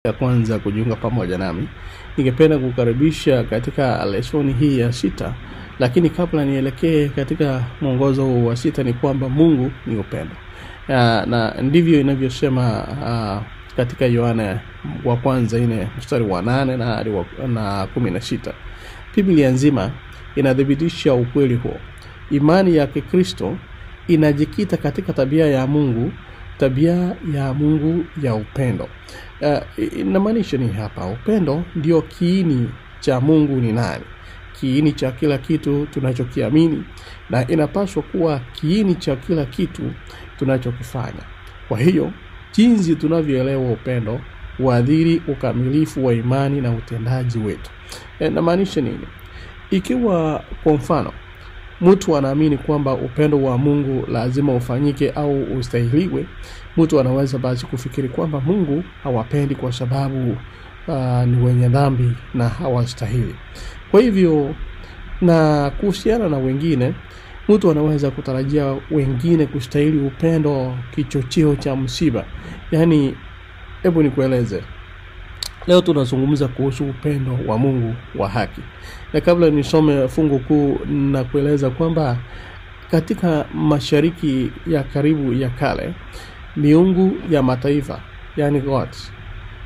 Ya kwanza kujiunga pamoja nami, ningependa kukaribisha katika lesoni hii ya 6. Lakini kabla nielekee katika mwongozo wa 6 ni kwamba Mungu ni upendo. Na ndivyo inavyosema katika Yohana wa kwanza 4 mstari wa 8 na 16. Biblia nzima inadhibitisha ukweli huo. Imani ya Kikristo inajikita katika tabia ya Mungu ya upendo. Inamaanisha ni hapa, upendo ndio kiini cha Mungu ni nani, kiini cha kila kitu tunachokiamini, na inapaswa kuwa kiini cha kila kitu tunachokifanya. Kwa hiyo jinsi tunavyoelewa upendo huathiri ukamilifu wa imani na utendaji wetu. Inamaanisha nini? Ikiwa kwa mfano mtu anaamini kwamba upendo wa Mungu lazima ufanyike au ustahiliwe, mtu anaweza basi kufikiri kwamba Mungu hawapendi kwa sababu ni wenye dhambi na hawastahili. Kwa hivyo, na kuhusiana na wengine, mtu anaweza kutarajia wengine kustahili upendo kichocheo cha msiba. Yaani, hebu nikueleze. Leo tunazungumza kuhusu upendo wa Mungu wa haki. Na kabla nisome fungu kuu na kueleza kwamba katika mashariki ya karibu ya kale, miungu ya mataifa, yani gods,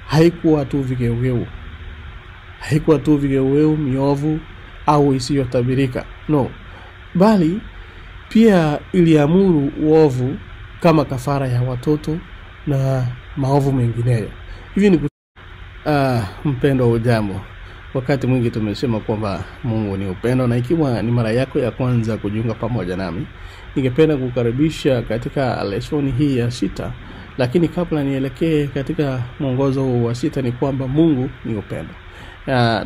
haikuwa tu vigeugeu, miovu au isiyotabirika. No. Bali pia iliamuru uovu kama kafara ya watoto na maovu mengineyo. Hivi ni mpendo wa jambo. Wakati mwingi tumesema kwamba Mungu ni upendo, na ikiwa ni mara yako ya kwanza kujiunga pamoja nami, ningependa kukaribisha katika lesoni hii ya 6. Lakini kabla nielekee katika mwongozo wa 6 ni kwamba Mungu ni upendo.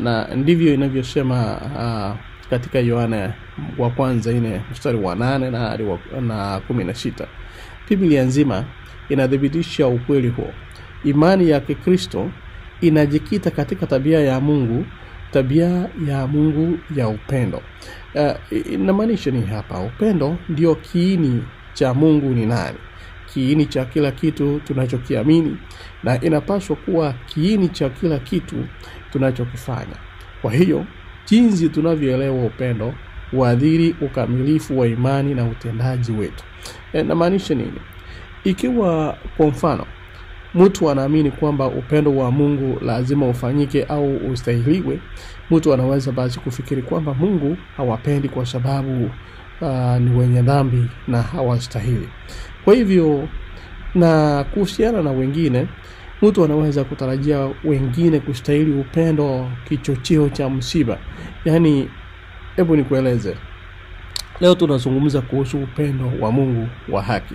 Na ndivyo inavyosema katika Yohana wa kwanza 4 mstari wa 8 na 16. Biblia nzima inadhibitisha ukweli huo. Imani ya Kikristo inajikita katika tabia ya Mungu ya upendo. Inamaanisha ni hapa, upendo ndio kiini cha Mungu ni nani, kiini cha kila kitu tunachokiamini, na inapaswa kuwa kiini cha kila kitu tunachokifanya. Kwa hiyo jinsi tunavyoelewa upendo huathiri ukamilifu wa imani na utendaji wetu. Inamaanisha nini? Ikiwa kwa mfano mtu anaamini kwamba upendo wa Mungu lazima ufanyike au ustahiliwe, mtu anaweza basi kufikiri kwamba Mungu hawapendi kwa sababu ni wenye dhambi na hawastahili. Kwa hivyo, na kuhusiana na wengine, mtu anaweza kutarajia wengine kustahili upendo kichocheo cha msiba. Yaani, hebu nikueleze. Leo tunazungumza kuhusu upendo wa Mungu wa haki.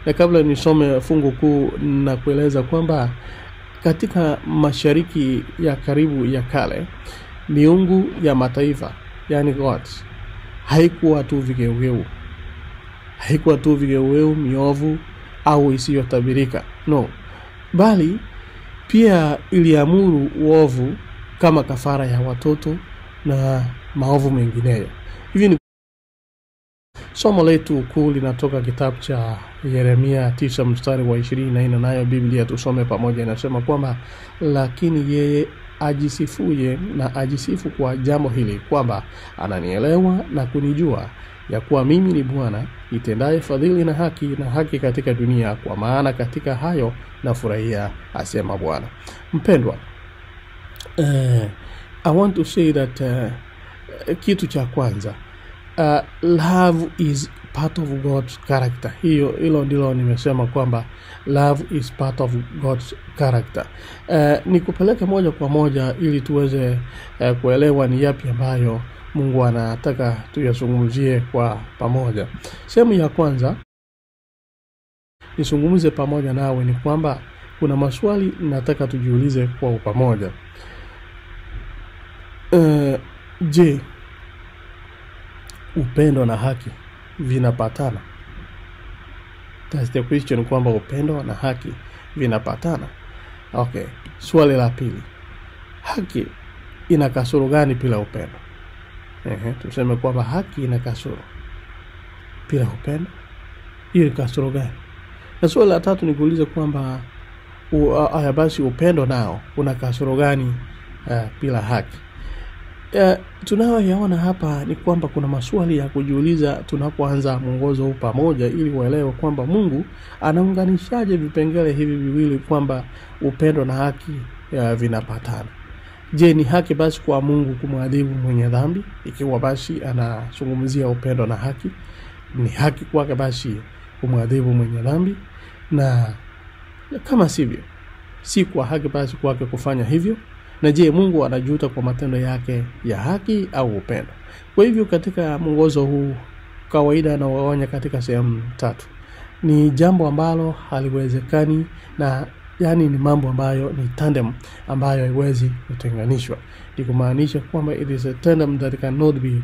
Na kabla nisome fungu kuu na kueleza kwamba katika mashariki ya karibu ya kale, miungu ya mataifa, yani gods, haikuwa tu vigeugeu, miovu au isiyotabirika. No. Bali pia iliamuru uovu kama kafara ya watoto na maovu mengineyo. Hivi ni somo letu kuu linatoka kitabu cha Yeremia 9 mstari wa 24, nayo Biblia tusome pamoja. Inasema kwamba lakini yeye ajisifu kwa jambo hili, kwamba ananielewa na kunijua, ya kuwa mimi ni Bwana nitendaye fadhili na haki katika dunia, kwa maana katika hayo nafurahia, asema Bwana. Mpendwa, I want to say that kitu cha kwanza, love is part of God's character. Hilo ndilo nimesema kwamba love is part of God's character. Nikupeleke moja kwa moja ili tuweze kuelewa ni yapi ambayo Mungu anataka tuyazungumzie kwa pamoja. Sehemu ya kwanza nisungumuze pamoja nawe ni kwamba kuna maswali nataka tujiulize kwa pamoja. Je, upendo na haki vinapatana? That's the question, kwamba upendo na haki vinapatana. Okay, swali la pili. Haki ina kasoro gani bila upendo? Tuseme kwamba haki ina kasoro bila upendo. Hiyo kasoro gani? Na swali la tatu nikuulize kwamba basi upendo nao una kasoro gani bila haki? Tunayoyaona hapa ni kwamba kuna maswali ya kujiuliza tunapoanza mwongozo huu pamoja, ili uelewe kwamba Mungu anaunganishaje vipengele hivi viwili, kwamba upendo na haki vinapatana. Je, ni haki basi kwa Mungu kumwadhibu mwenye dhambi? Ikiwa basi anazungumzia upendo na haki, ni haki kwake basi kumwadhibu mwenye dhambi? Na kama sivyo, si kwa haki basi kwake kufanya hivyo? Na je, Mungu anajuta kwa matendo yake ya haki au upendo? Kwa hivyo katika mwongozo huu kawaida anawaonya katika sehemu 3. Ni jambo ambalo haliwezekani, na yani ni mambo ambayo ni tandem ambayo haiwezi kutenganishwa. Ni kumaanisha kwamba it is a tandem that cannot be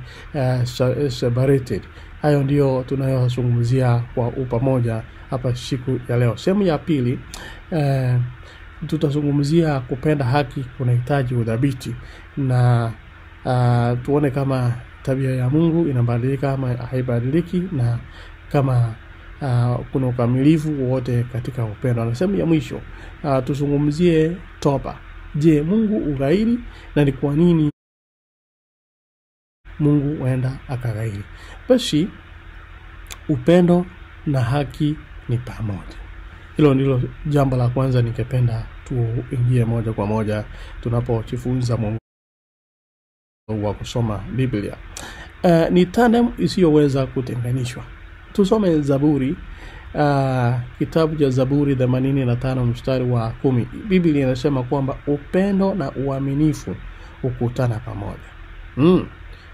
separated. Hayo ndio tunayozungumzia kwa upamoja hapa siku ya leo. Sehemu ya pili tutazungumzia kupenda haki kunahitaji udhabiti, na tuone kama tabia ya Mungu inabadilika ama haibadiliki, na kama kuna ukamilifu wote katika upendo. Na sehemu ya mwisho tuzungumzie toba. Je, Mungu ughairi, na ni kwa nini Mungu huenda akaghairi? Basi upendo na haki ni pamoja. Hilo ndilo jambo la kwanza ningependa tuingie moja kwa moja tunapojifunza mwongozo wa kusoma Biblia. Ni tandem isiyoweza kutenganishwa. Tusome Zaburi, kitabu cha Zaburi 85 mstari wa 10. Biblia inasema kwamba upendo na uaminifu hukutana pamoja.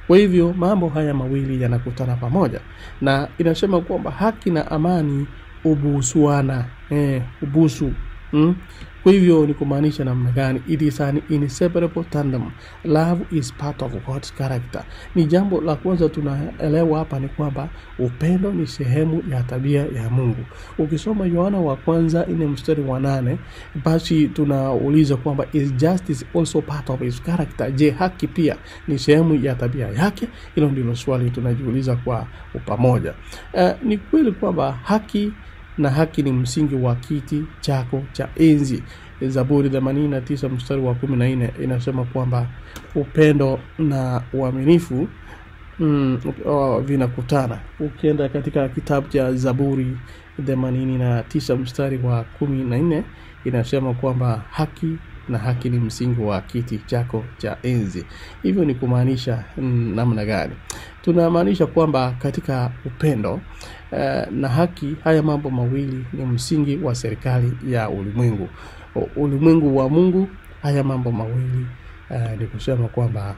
Kwa hivyo mambo haya mawili yanakutana pamoja, na inasema kwamba haki na amani ubusuana, ubusu. Kwa hivyo ni kumaanisha namna gani? It is an inseparable tandem. Love is part of God's character. Ni jambo la kwanza tunaelewa hapa ni kwamba upendo ni sehemu ya tabia ya Mungu. Ukisoma Yohana wa kwanza 4 mstari wa 8, basi tunauliza kwamba is justice also part of his character? Je, haki pia ni sehemu ya tabia yake? Hilo ndilo swali tunajiuliza kwa pamoja. Ni kweli kwamba haki na haki ni msingi wa kiti chako cha enzi. Zaburi 89 mstari wa 14 inasema kwamba upendo na uaminifu vinakutana. Ukienda katika kitabu cha Zaburi 89 mstari wa 14 inasema kwamba haki ni msingi wa kiti chako cha enzi. Hivyo ni kumaanisha namna gani? Tunamaanisha kwamba katika upendo na haki, haya mambo mawili ni msingi wa serikali ya ulimwengu. Ulimwengu wa Mungu, haya mambo mawili ni kusema kwamba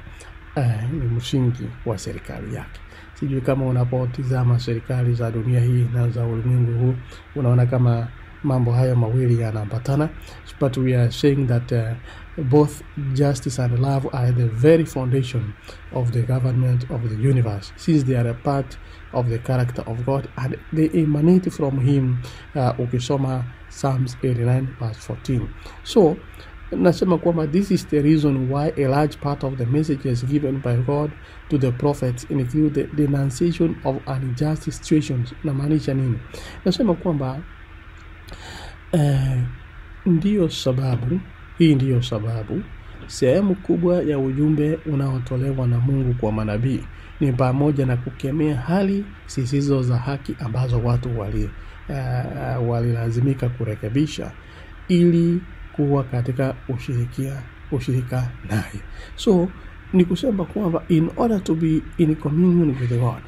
ni msingi wa serikali yake. Sijui kama unapotizama serikali za dunia hii na za ulimwengu huu unaona kama mambo haya mawili yanaambatana. But we are saying that both justice and love are the very foundation of the government of the universe, since they are a part of the character of God and they emanate from him. Ukisoma Psalms 89 verse 14. So nasema kwamba this is the reason why a large part of the messages given by God to the prophets include the denunciation of unjust situations. Na maanisha nini? Nasema kwamba ndiyo sababu sehemu kubwa ya ujumbe unaotolewa na Mungu kwa manabii ni pamoja na kukemea hali zisizo za haki ambazo watu walilazimika kurekebisha ili kuwa katika ushirika naye. So ni kusema kwamba in order to be in communion with God,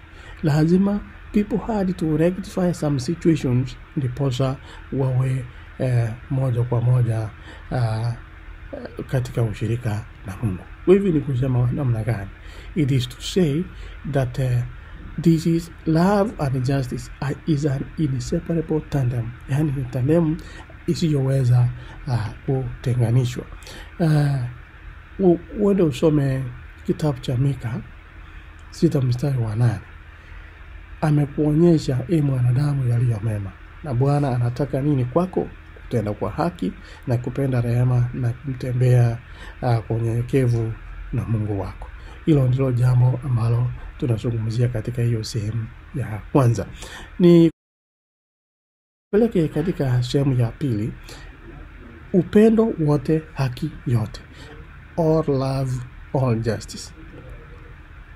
lazima people had to rectify some situations ndiposa wawe moja kwa moja katika ushirika na Mungu. Hivi ni kusema namna gani? It is to say that this is love and justice is an inseparable tandem. Yani ni tandem isiyoweza kutenganishwa. Uende usome kitabu cha Mika 6 mstari wa 8. Amekuonyesha mwanadamu yaliyo mema, na Bwana anataka nini kwako? Kutenda kwa haki na kupenda rehema na kutembea kwa unyenyekevu na Mungu wako. Hilo ndilo jambo ambalo tunazungumzia katika hiyo sehemu ya kwanza. Ni peleke katika sehemu ya pili. upendo wote, haki yote, all love, all justice.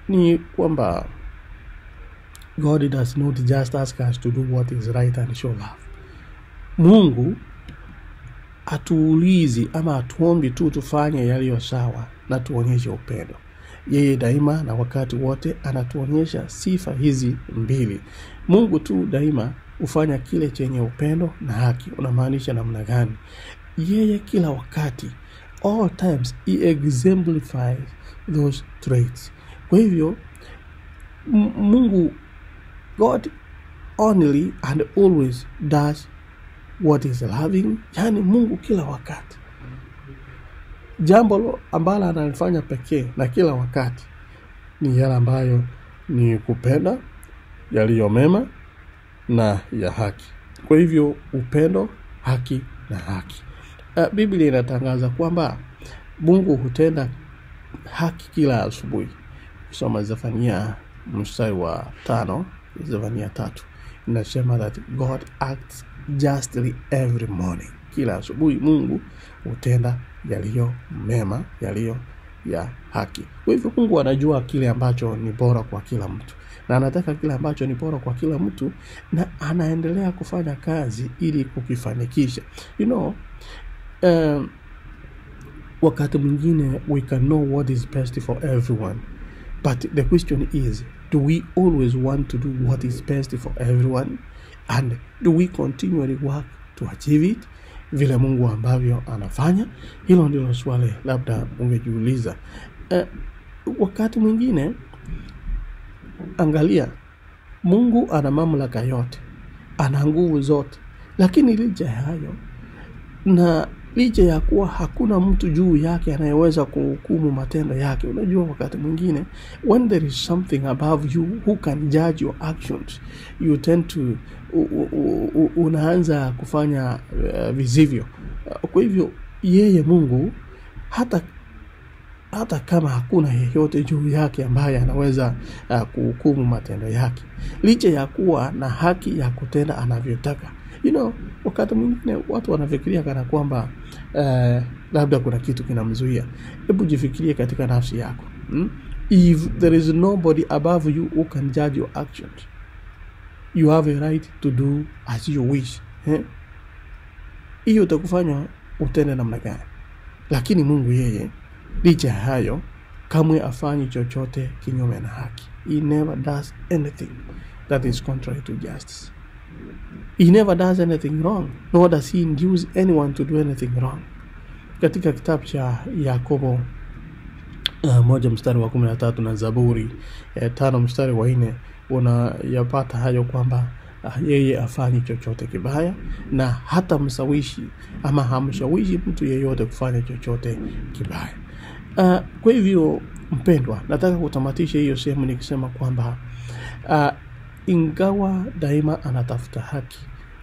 Ni kwamba God does not just ask us to do what is right and show love. Mungu atuulizi ama atuombi tu tufanye yaliyo sawa na tuonyeshe upendo. Yeye daima na wakati wote anatuonyesha sifa hizi mbili. Mungu tu daima hufanya kile chenye upendo na haki. Unamaanisha namna gani? Yeye kila wakati, all times, he exemplifies those traits. Kwa hivyo Mungu, God only and always does what is loving. Yani Mungu kila wakati, jambo ambalo analifanya pekee na kila wakati ni yale ambayo ni kupenda, yaliyo mema na ya haki. Kwa hivyo upendo, haki na haki. Biblia inatangaza kwamba Mungu hutenda haki kila asubuhi. Soma Zefania mstari wa 5, Zefania 3. Inasema that God acts justly every morning. Kila asubuhi Mungu hutenda yaliyo mema, yaliyo ya haki. Kwa hivyo Mungu anajua kile ambacho ni bora kwa kila mtu, na anataka kile ambacho ni bora kwa kila mtu, na anaendelea kufanya kazi ili kukifanikisha. Wakati mwingine we can know what is best for everyone, but the question is, do we always want to do what is best for everyone, and do we continually work to achieve it vile Mungu ambavyo anafanya? Hilo ndilo swali labda ungejiuliza. Wakati mwingine, angalia, Mungu ana mamlaka yote, ana nguvu zote, lakini licha ya hayo na licha ya kuwa hakuna mtu juu yake anayeweza kuhukumu matendo yake. Unajua wakati mwingine, when there is something above you who can judge your actions, you tend to unaanza kufanya visivyo. Kwa hivyo yeye Mungu, hata kama hakuna yeyote juu yake ambaye anaweza kuhukumu matendo yake, licha ya kuwa na haki ya kutenda anavyotaka. Wakati mwingine watu wanafikiria kana kwamba labda kuna kitu kinamzuia. Hebu jifikirie katika nafsi yako. If there is nobody above you who can judge your actions, you have a right to do as you wish. Hiyo utakufanya utende namna gani? Lakini Mungu yeye, licha hayo, kamwe afanyi chochote kinyume na haki. He never does anything that is contrary to justice. He never does anything wrong, nor does he induce anyone to do anything wrong. Katika kitabu cha Yakobo 1 mstari wa 13 na Zaburi 5 mstari wa 4 unayapata hayo kwamba yeye afanyi chochote kibaya, na hata msawishi ama hamshawishi mtu yeyote kufanya chochote kibaya. Kwa hivyo mpendwa, nataka kutamatisha hiyo sehemu nikisema kwamba ingawa daima anatafuta haki,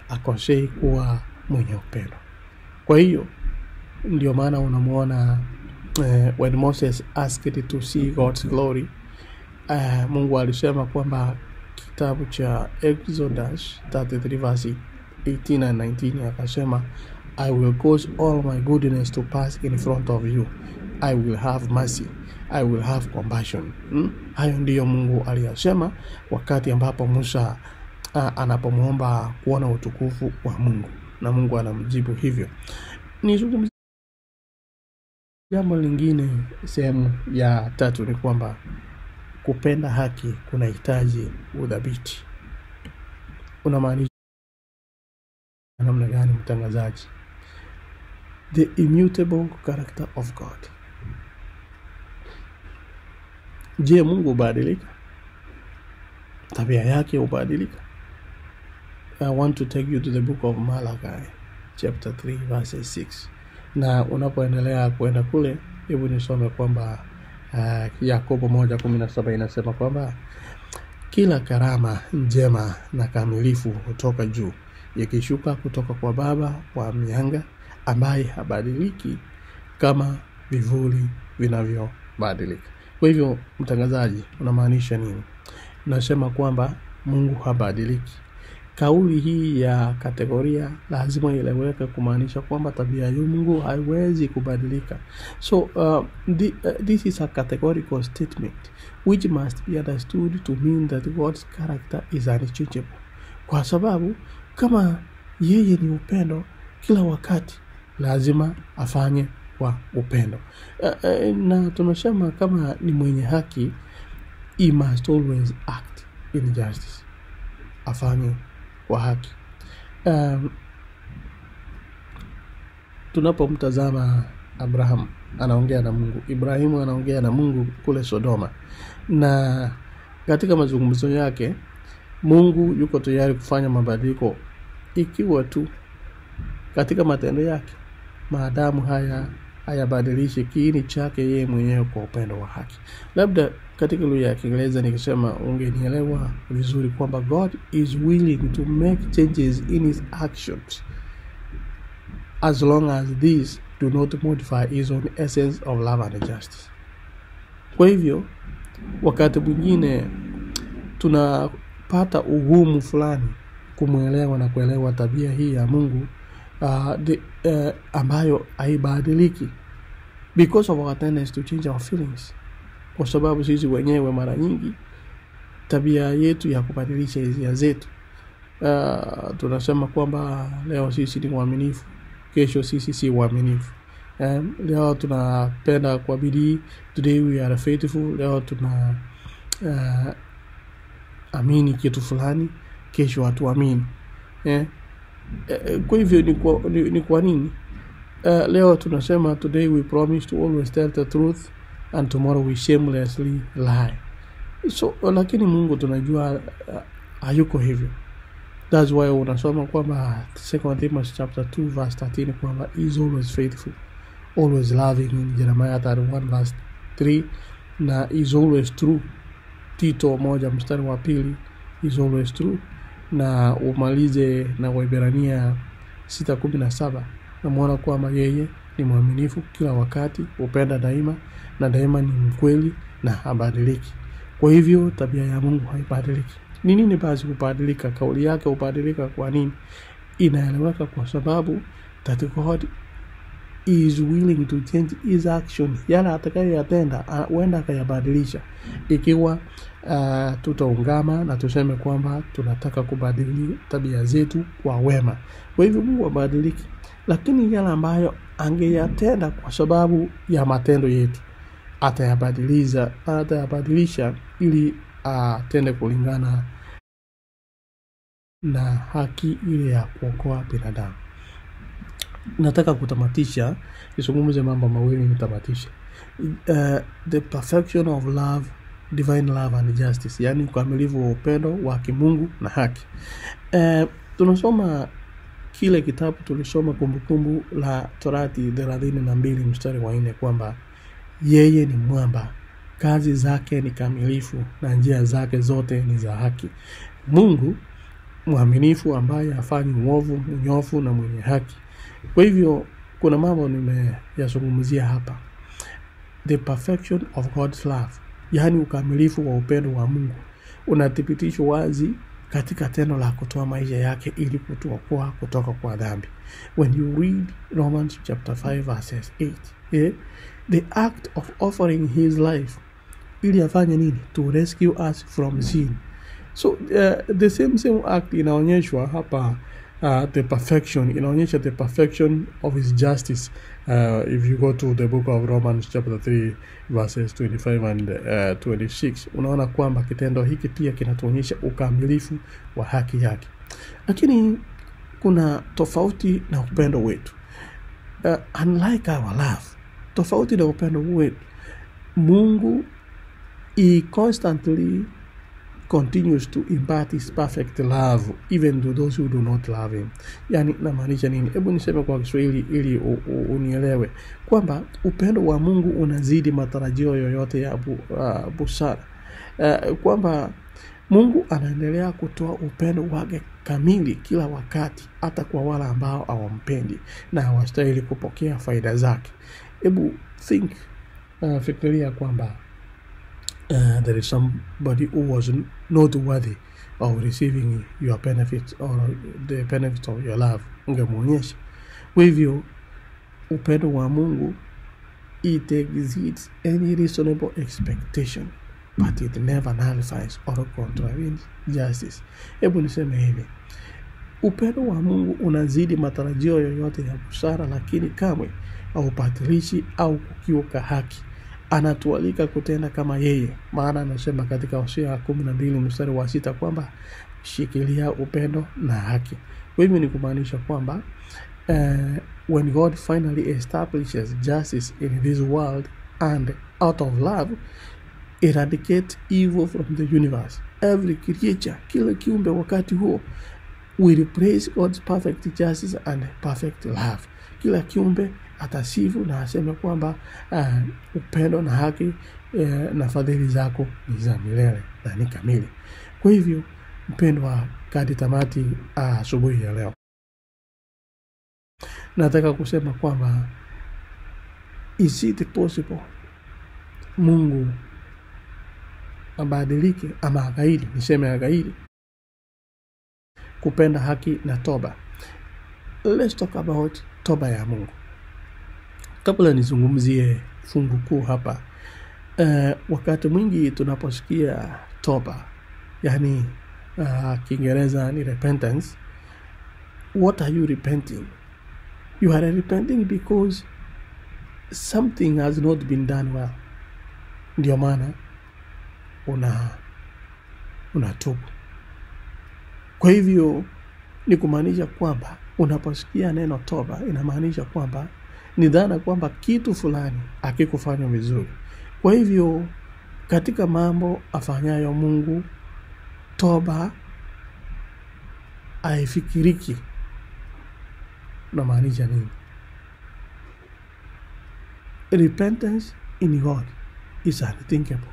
akosei kuwa mwenye upendo. Kwa hiyo ndio maana unamuona when Moses asked to see God's glory, Mungu alisema kwamba kitabu cha Exodus 33 verse 18 and 19, akasema, I will cause all my goodness to pass in front of you. I will have mercy. I will have compassion. Hayo ndiyo Mungu aliyasema wakati ambapo Musa anapomuomba kuona utukufu wa Mungu, na Mungu anamjibu hivyo. Nizungumzie jambo lingine, sehemu ya 3, ni kwamba kupenda haki kunahitaji udhabiti. Unamaanisha namna gani mtangazaji? The immutable character of God. Je, Mungu hubadilika? Tabia yake hubadilika? I want to take you to the book of Malachi chapter 3 verse 6. Na unapoendelea kwenda kule, hebu nisome kwamba Yakobo 1:17 inasema kwamba kila karama njema na kamilifu hutoka juu, ikishuka kutoka kwa Baba wa mianga, ambaye habadiliki kama vivuli vinavyobadilika. Kwa hivyo mtangazaji, unamaanisha nini? Nasema kwamba Mungu habadiliki. kauli hii ya kategoria lazima ileweke kumaanisha kwamba tabia ya Mungu haiwezi kubadilika. So this is a categorical statement which must be understood to mean that God's character is unchangeable. Kwa sababu kama yeye ni upendo, kila wakati lazima afanye kwa upendo. Na tunasema kama ni mwenye haki, he must always act in justice. Afanye kwa haki. Tunapomtazama Abraham anaongea na Mungu, Ibrahimu anaongea na Mungu kule Sodoma, na katika mazungumzo yake Mungu yuko tayari kufanya mabadiliko ikiwa tu katika matendo yake, maadamu hayabadilishi kiini chake yeye mwenyewe kwa upendo wa haki. Labda katika lugha ya Kiingereza nikisema ungenielewa vizuri kwamba God is willing to make changes in his actions as long as these do not modify his own essence of love and justice. Kwa hivyo wakati mwingine tunapata ugumu fulani kumuelewa na kuelewa tabia hii ya Mungu ambayo haibadiliki, because of our tendency to change our feelings. Kwa sababu sisi wenyewe mara nyingi tabia yetu ya kubadilisha hisia zetu. Tunasema kwamba leo sisi ni waaminifu, kesho sisi si waaminifu. Leo tunapenda kwa bidii, today we are faithful. Leo tuna amini kitu fulani, kesho hatuamini. Kwa hivyo ni kwa nini? Leo tunasema today we promise to always tell the truth and tomorrow we shamelessly lie. So lakini Mungu tunajua hayuko hivyo. That's why unasoma kwamba 2 Timothy chapter 2 verse 13 kwamba he is always faithful, always loving in Jeremiah 31 verse 3, na is always true. Tito 1 mstari wa 2 is always true, na umalize na Waebrania 6:17 na muona kwamba yeye ni mwaminifu kila wakati, upenda daima, na daima ni mkweli na habadiliki. Kwa hivyo tabia ya Mungu haibadiliki. Ni nini basi kubadilika? Kauli yake ubadilika kwa nini? Inaeleweka kwa sababu that God is willing to change his action. Yala atakayotenda huenda akayabadilisha ikiwa tutaungama na tuseme kwamba tunataka kubadili tabia zetu kwa wema. Kwa hivyo Mungu habadiliki, lakini yale ambayo angeyatenda kwa sababu ya matendo yetu atayabadilisha ili atende kulingana na haki ile ya kuokoa binadamu. Nataka kutamatisha, nisungumuze mambo mawili nitamatisha. The perfection of love, divine love and justice, yani ukamilifu wa upendo wa kimungu na haki. Tunasoma kile kitabu tulisoma Kumbukumbu la Torati 32 mstari wa 4 kwamba yeye ni mwamba, kazi zake ni kamilifu na njia zake zote ni za haki. Mungu mwaminifu ambaye hafanyi uovu, mnyofu na mwenye haki. Kwa hivyo kuna mambo nimeyazungumzia hapa. The perfection of God's love, yani ukamilifu wa upendo wa Mungu, unathibitishwa wazi katika tendo la kutoa maisha yake ili kutuokoa kutoka kwa dhambi. When you read Romans chapter 5 verses 8, the act of offering his life ili afanye nini? To rescue us from sin. So the same act inaonyeshwa hapa, the perfection, inaonyesha the perfection of his justice. If you go to the book of Romans chapter 3 verses 25 and 26, unaona kwamba kitendo hiki pia kinatuonyesha ukamilifu wa haki yake. Lakini kuna tofauti na upendo wetu. Unlike our love, tofauti na upendo wetu, Mungu he constantly continues to impart his perfect love even to those who do not love him. Yani namaanisha nini? Hebu niseme kwa Kiswahili ili unielewe kwamba upendo wa Mungu unazidi matarajio yoyote ya busara. Kwamba Mungu anaendelea kutoa upendo wake kamili kila wakati, hata kwa wale ambao hawampendi na hawastahili kupokea faida zake. Hebu fikiria kwamba there is somebody who was not worthy of receiving your benefits or the benefits of your love, ungemuonyesha. Kwa hivyo upendo wa Mungu, it exceeds any reasonable expectation, but it never nullifies or contravenes justice. Hebu niseme hivi, upendo wa Mungu unazidi matarajio yoyote ya busara, lakini kamwe haupatilishi au kukiuka haki. Anatualika kutenda kama yeye, maana anasema katika Hosea 12:6 kwamba shikilia upendo na haki. Kwa hivyo ni kumaanisha kwamba when God finally establishes justice in this world and out of love eradicate evil from the universe, every creature, kila kiumbe wakati huo will praise God's perfect justice and perfect love. Kila kiumbe atasifu na aseme kwamba upendo na haki na fadhili zako ni za milele na ni kamili. Kwa hivyo mpendwa, kadi tamati asubuhi ya leo, nataka kusema kwamba is it possible Mungu abadilike ama agairi, niseme agairi kupenda haki na toba? Let's talk about toba ya Mungu. Kabla nizungumzie fungu kuu hapa, wakati mwingi tunaposikia toba, yani Kiingereza ni repentance, what are you repenting? You are repenting because something has not been done well. Ndio maana unatubu. Kwa hivyo ni kumaanisha kwamba unaposikia neno toba, inamaanisha kwamba ni dhana kwamba kitu fulani hakikufanywa vizuri. Kwa hivyo katika mambo afanyayo Mungu, toba haifikiriki. Unamaanisha nini? Repentance in God is unthinkable,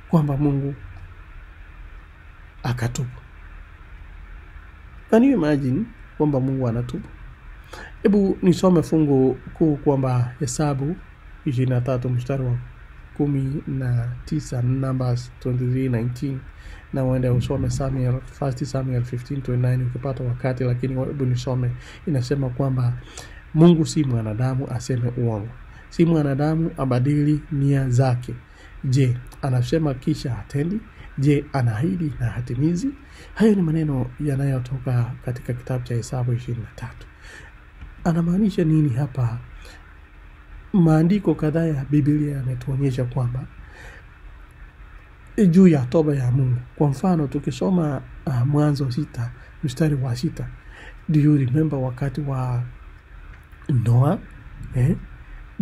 kwamba Mungu akatubu. Can you imagine kwamba Mungu anatubu? Hebu nisome fungu kuu kwamba Hesabu 23:19, Numbers 23:19, na uende usome 1 Samuel 15:29 ukipata wakati, lakini hebu nisome. Inasema kwamba Mungu si mwanadamu aseme uongo, si mwanadamu abadili nia zake. Je, anasema kisha hatendi? Je, anaahidi na hatimizi? Hayo ni maneno yanayotoka katika kitabu cha Hesabu 23. Anamaanisha nini hapa? Maandiko kadhaa ya Biblia yametuonyesha kwamba juu ya toba ya Mungu. Kwa mfano tukisoma Mwanzo 6:6, do you remember wakati wa Noah?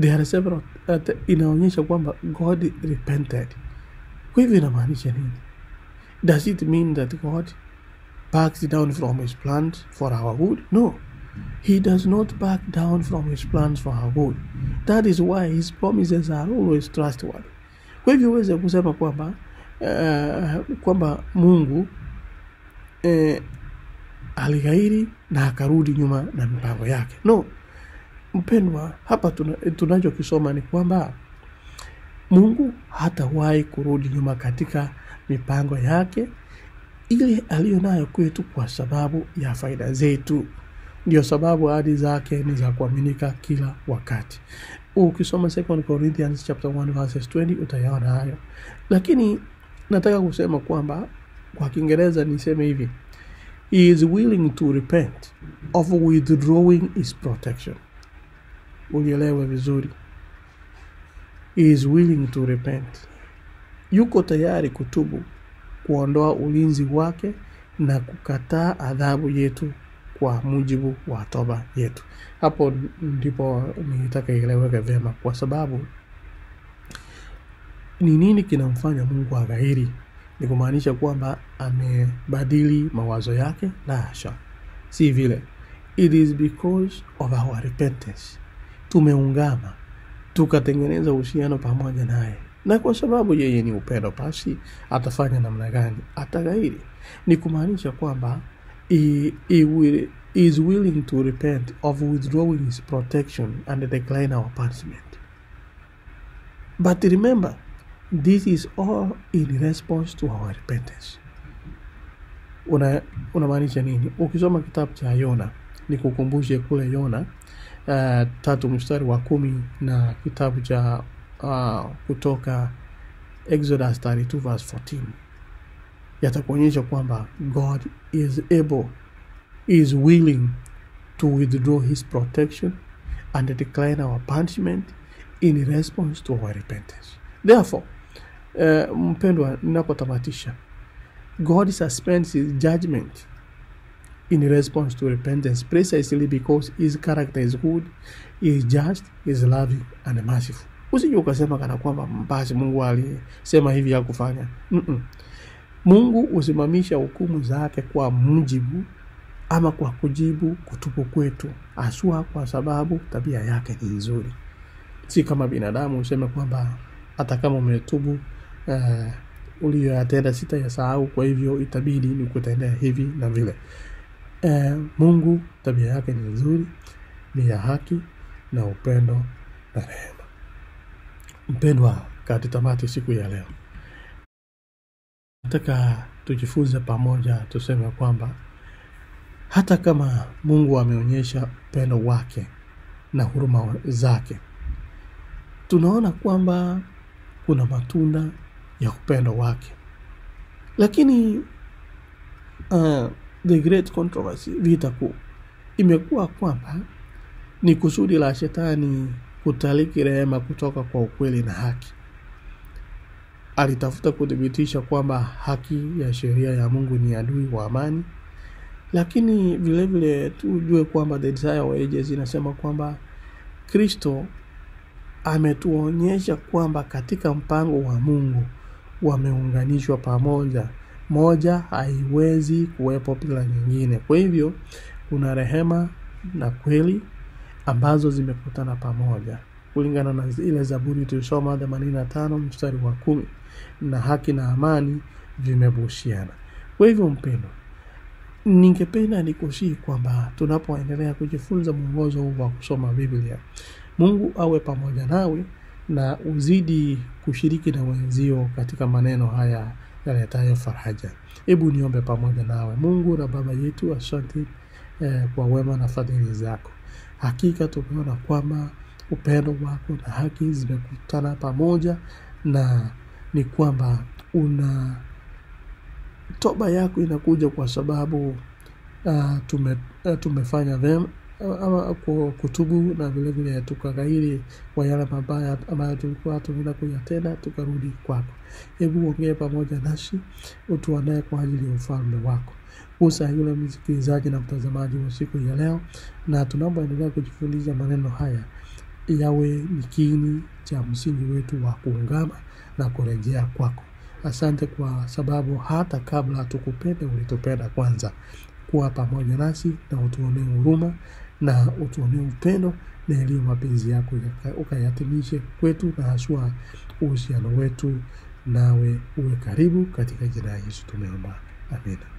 There are several inaonyesha kwamba God repented. Kwa hivyo inamaanisha nini? Does it mean that God backs down from his plans for our good? No. He does not back down from his plans for our good. That is why his promises are always trustworthy. Kwa hivyo uweze kusema kwamba Mungu aligairi na akarudi nyuma na mipango yake. No. Mpendwa, hapa tunachokisoma ni kwamba Mungu hatawahi kurudi nyuma katika mipango yake ile aliyonayo kwetu kwa sababu ya faida zetu. Ndio sababu ahadi zake ni za kuaminika kila wakati. Ukisoma 2 Corinthians chapter 1:20 utayaona hayo. Lakini nataka kusema kwamba kwa Kiingereza niseme hivi, he is willing to repent of withdrawing his protection. Ulielewe vizuri. He is willing to repent. Yuko tayari kutubu, kuondoa ulinzi wake na kukataa adhabu yetu kwa mujibu wa toba yetu. Hapo ndipo nitaka ieleweke vyema, kwa sababu ni nini kinamfanya Mungu aghairi? Ni kumaanisha kwamba amebadili mawazo yake? La hasha. Si vile. It is because of our repentance. Tumeungama, tukatengeneza uhusiano pamoja naye. Na kwa sababu yeye ni upendo, basi atafanya namna gani? Ataghairi. Ni kumaanisha kwamba he is willing to repent of withdrawing his protection and decline our punishment. But remember, this is all in response to our repentance. unamaanisha nini? Ukisoma kitabu cha Yona, nikukumbushe kule Yona 3:10 na kitabu cha Kutoka Exodus 32:14, yatakuonyesha kwamba God is able, is willing to withdraw his protection and decline our punishment in response to our repentance. Therefore, mpendwa, ninapotamatisha, God suspends his judgment in response to repentance precisely because his character is good, is just, is loving and merciful. Usije ukasema kana kwamba basi Mungu alisema hivi ya kufanya. Mungu usimamisha hukumu zake kwa mujibu ama kwa kujibu kutubu kwetu, aswa kwa sababu tabia yake ni nzuri. Si kama binadamu useme kwamba hata kama umetubu uliyoyatenda sitayasahau, kwa hivyo itabidi nikutendea hivi na vile. Mungu tabia yake ni nzuri, ni ya haki na upendo na rehema. Mpendwa, katika siku ya leo nataka tujifunze pamoja, tuseme kwamba hata kama Mungu ameonyesha upendo wake na huruma zake, tunaona kwamba kuna matunda ya upendo wake. Lakini the great controversy, vita kuu, imekuwa kwamba ni kusudi la shetani kutaliki rehema kutoka kwa ukweli na haki. Alitafuta kudhibitisha kwamba haki ya sheria ya Mungu ni adui wa amani. Lakini vile vile tujue kwamba the desire of ages inasema kwamba Kristo ametuonyesha kwamba katika mpango wa Mungu wameunganishwa pamoja. Moja haiwezi kuwepo bila nyingine. Kwa hivyo kuna rehema na kweli ambazo zimekutana pamoja. Kulingana na ile Zaburi tulisoma 85:10, na haki na amani vimebushana. Kwa hivyo mpendwa, ningependa nikusihi kwamba tunapoendelea kujifunza mwongozo huu wa kusoma Biblia, Mungu awe pamoja nawe na uzidi kushiriki na wenzio katika maneno haya yaletayo faraja. Hebu niombe pamoja nawe. Mungu na Baba yetu, asante kwa wema na fadhili zako. Hakika tumeona kwamba upendo wako na haki zimekutana pamoja, na ni kwamba toba yako inakuja kwa sababu tumefanya vema ama kutubu, na vile vile tukaghairi kwa yale mabaya ambayo tulikuwa tunaenda kuyatenda, tukarudi kwako. Hebu ongea pamoja nasi, utuandae kwa ajili ya ufalme wako. Usa yule msikilizaji na mtazamaji wa siku ya leo, na tunapoendelea kujifunza maneno haya, yawe ni kiini cha msingi wetu wa kuungama na kurejea kwako. Asante kwa sababu hata kabla tukupende ulitupenda kwanza. Kuwa pamoja nasi na utuonee huruma na utuonee upendo, na yaliyo mapenzi yako ukayatimishe kwetu, na haswa uhusiano wetu nawe uwe karibu. Katika jina la Yesu tumeomba, amina.